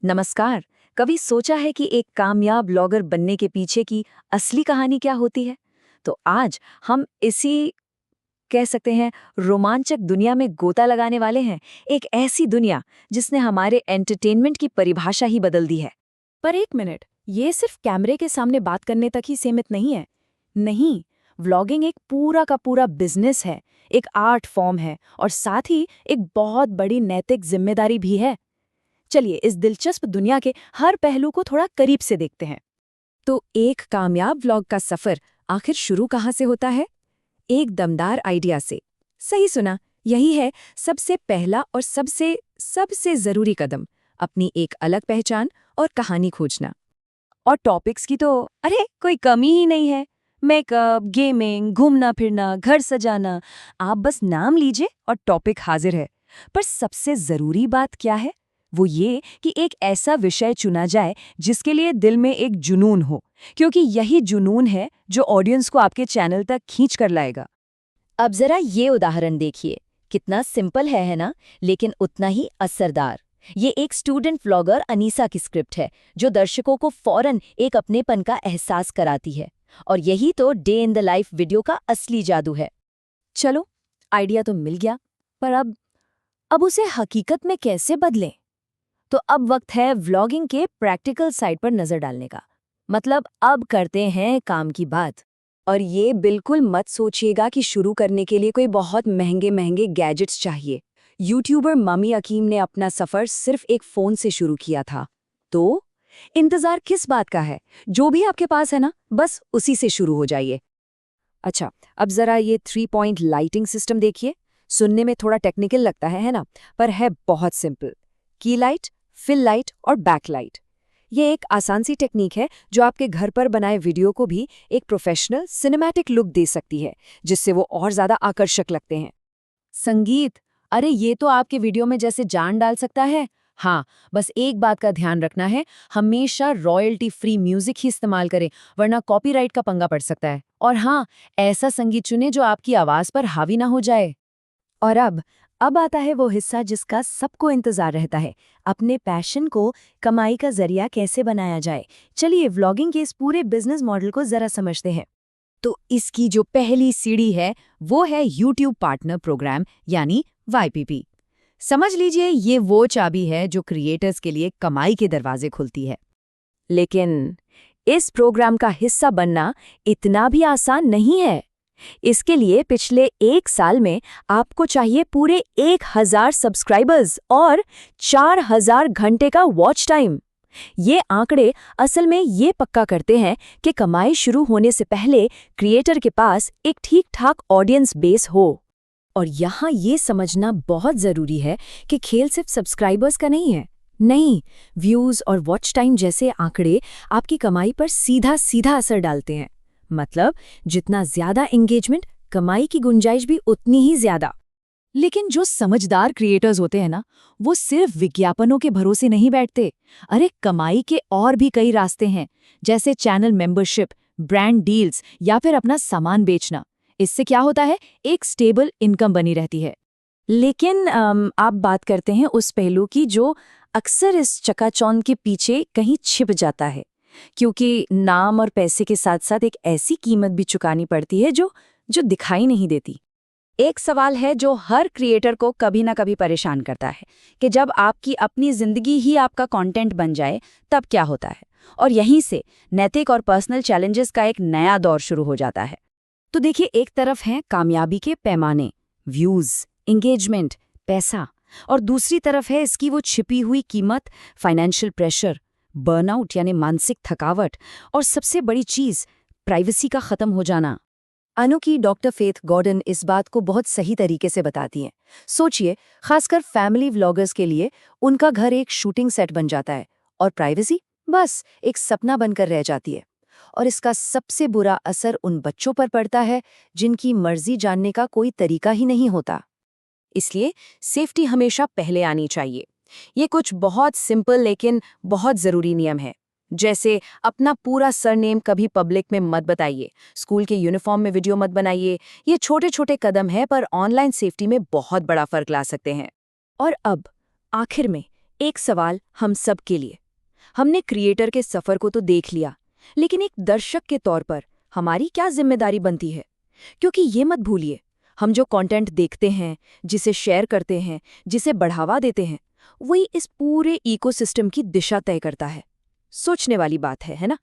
नमस्कार। कभी सोचा है कि एक कामयाब ब्लॉगर बनने के पीछे की असली कहानी क्या होती है? तो आज हम इसी कह सकते हैं रोमांचक दुनिया में गोता लगाने वाले हैं। एक ऐसी दुनिया जिसने हमारे एंटरटेनमेंट की परिभाषा ही बदल दी है। पर एक मिनट, ये सिर्फ कैमरे के सामने बात करने तक ही सीमित नहीं है। नहीं, व्लॉगिंग एक पूरा का पूरा बिजनेस है, एक आर्ट फॉर्म है और साथ ही एक बहुत बड़ी नैतिक जिम्मेदारी भी है। चलिए इस दिलचस्प दुनिया के हर पहलू को थोड़ा करीब से देखते हैं। तो एक कामयाब व्लॉग का सफर आखिर शुरू कहाँ से होता है? एक दमदार आइडिया से। सही सुना, यही है सबसे पहला और सबसे सबसे जरूरी कदम, अपनी एक अलग पहचान और कहानी खोजना। और टॉपिक्स की तो अरे कोई कमी ही नहीं है। मेकअप, गेमिंग, घूमना फिरना, घर सजाना, आप बस नाम लीजिए और टॉपिक हाजिर है। पर सबसे जरूरी बात क्या है? वो ये कि एक ऐसा विषय चुना जाए जिसके लिए दिल में एक जुनून हो, क्योंकि यही जुनून है जो ऑडियंस को आपके चैनल तक खींच कर लाएगा। अब जरा ये उदाहरण देखिए, कितना सिंपल है ना, लेकिन उतना ही असरदार। ये एक स्टूडेंट व्लॉगर अनीसा की स्क्रिप्ट है, जो दर्शकों को फौरन एक अपनेपन का एहसास कराती है। और यही तो day in the life video का असली जादू है। चलो, आइडिया तो मिल गया, पर अब उसे हकीकत में कैसे बदलें? तो अब वक्त है व्लॉगिंग के प्रैक्टिकल साइड पर नजर डालने का। मतलब अब करते हैं काम की बात। और ये बिल्कुल मत सोचिएगा कि शुरू करने के लिए कोई बहुत महंगे महंगे गैजेट्स चाहिए। यूट्यूबर मम्मी अकीम ने अपना सफर सिर्फ एक फोन से शुरू किया था। तो इंतजार किस बात का है? जो भी आपके पास है ना, बस उसी से शुरू हो जाइए। अच्छा, अब जरा ये 3 पॉइंट लाइटिंग सिस्टम देखिए। सुनने में थोड़ा टेक्निकल लगता है ना? पर है बहुत सिंपल। की लाइट, फिल लाइट और बैक लाइट। ये एक आसान सी टेक्निक है जो आपके घर पर बनाए वीडियो को भी एक प्रोफेशनल सिनेमैटिक लुक दे सकती है, जिससे वो और ज्यादा आकर्षक लगते हैं। संगीत, अरे ये तो आपके वीडियो में जैसे जान डाल सकता है। हाँ, बस एक बात का ध्यान रखना है, हमेशा रॉयल्टी फ्री म्यूजिक ही इस्तेमाल करें, वरना कॉपीराइट का पंगा पड़ सकता है। और हाँ, ऐसा संगीत चुने जो आपकी आवाज पर हावी ना हो जाए। और अब आता है वो हिस्सा जिसका सबको इंतजार रहता है, अपने पैशन को कमाई का जरिया कैसे बनाया जाए। चलिए व्लॉगिंग के इस पूरे बिजनेस मॉडल को जरा समझते हैं। तो इसकी जो पहली सीढ़ी है वो है यूट्यूब पार्टनर प्रोग्राम, यानी YPP। समझ लीजिए ये वो चाबी है जो क्रिएटर्स के लिए कमाई के दरवाजे खुलती है। लेकिन इस प्रोग्राम का हिस्सा बनना इतना भी आसान नहीं है। इसके लिए पिछले 1 साल में आपको चाहिए पूरे 1000 सब्सक्राइबर्स और 4000 घंटे का वॉच टाइम। ये आंकड़े असल में ये पक्का करते हैं कि कमाई शुरू होने से पहले क्रिएटर के पास एक ठीक-ठाक ऑडियंस बेस हो। और यहाँ ये समझना बहुत जरूरी है कि खेल सिर्फ सब्सक्राइबर्स का नहीं है। नहीं, व्यूज और वॉच टाइम जैसे आंकड़े आपकी कमाई पर सीधा सीधा असर डालते हैं। मतलब जितना ज्यादा एंगेजमेंट, कमाई की गुंजाइश भी उतनी ही ज्यादा। लेकिन जो समझदार क्रिएटर्स होते हैं ना, वो सिर्फ विज्ञापनों के भरोसे नहीं बैठते। अरे कमाई के और भी कई रास्ते हैं, जैसे चैनल मेंबरशिप, ब्रांड डील्स या फिर अपना सामान बेचना। इससे क्या होता है, एक स्टेबल इनकम बनी रहती है। लेकिन आप बात करते हैं उस पहलू की जो अक्सर इस चकाचौंध के पीछे कहीं छिप जाता है, क्योंकि नाम और पैसे के साथ साथ एक ऐसी कीमत भी चुकानी पड़ती है जो जो दिखाई नहीं देती। एक सवाल है जो हर क्रिएटर को कभी ना कभी परेशान करता है कि जब आपकी अपनी जिंदगी ही आपका कंटेंट बन जाए तब क्या होता है। और यहीं से नैतिक और पर्सनल चैलेंजेस का एक नया दौर शुरू हो जाता है। तो देखिए, एक तरफ हैं कामयाबी के पैमाने, व्यूज, एंगेजमेंट, पैसा, और दूसरी तरफ है इसकी वो छिपी हुई कीमत, फाइनेंशियल प्रेशर, बर्नआउट यानी मानसिक थकावट, और सबसे बड़ी चीज, प्राइवेसी का खत्म हो जाना। अनु की डॉक्टर फेथ गॉर्डन इस बात को बहुत सही तरीके से बताती हैं। सोचिए, खासकर फैमिली व्लॉगर्स के लिए उनका घर एक शूटिंग सेट बन जाता है और प्राइवेसी बस एक सपना बनकर रह जाती है। और इसका सबसे बुरा असर उन बच्चों पर पड़ता है जिनकी मर्जी जानने का कोई तरीका ही नहीं होता। इसलिए सेफ्टी हमेशा पहले आनी चाहिए। ये कुछ बहुत सिंपल लेकिन बहुत जरूरी नियम है, जैसे अपना पूरा सरनेम कभी पब्लिक में मत बताइए, स्कूल के यूनिफॉर्म में वीडियो मत बनाइए। ये छोटे छोटे कदम हैं पर ऑनलाइन सेफ्टी में बहुत बड़ा फर्क ला सकते हैं। और अब आखिर में एक सवाल हम सब के लिए। हमने क्रिएटर के सफ़र को तो देख लिया, लेकिन एक दर्शक के तौर पर हमारी क्या जिम्मेदारी बनती है? क्योंकि ये मत भूलिए, हम जो कंटेंट देखते हैं, जिसे शेयर करते हैं, जिसे बढ़ावा देते हैं, वही इस पूरे इकोसिस्टम की दिशा तय करता है। सोचने वाली बात है ना?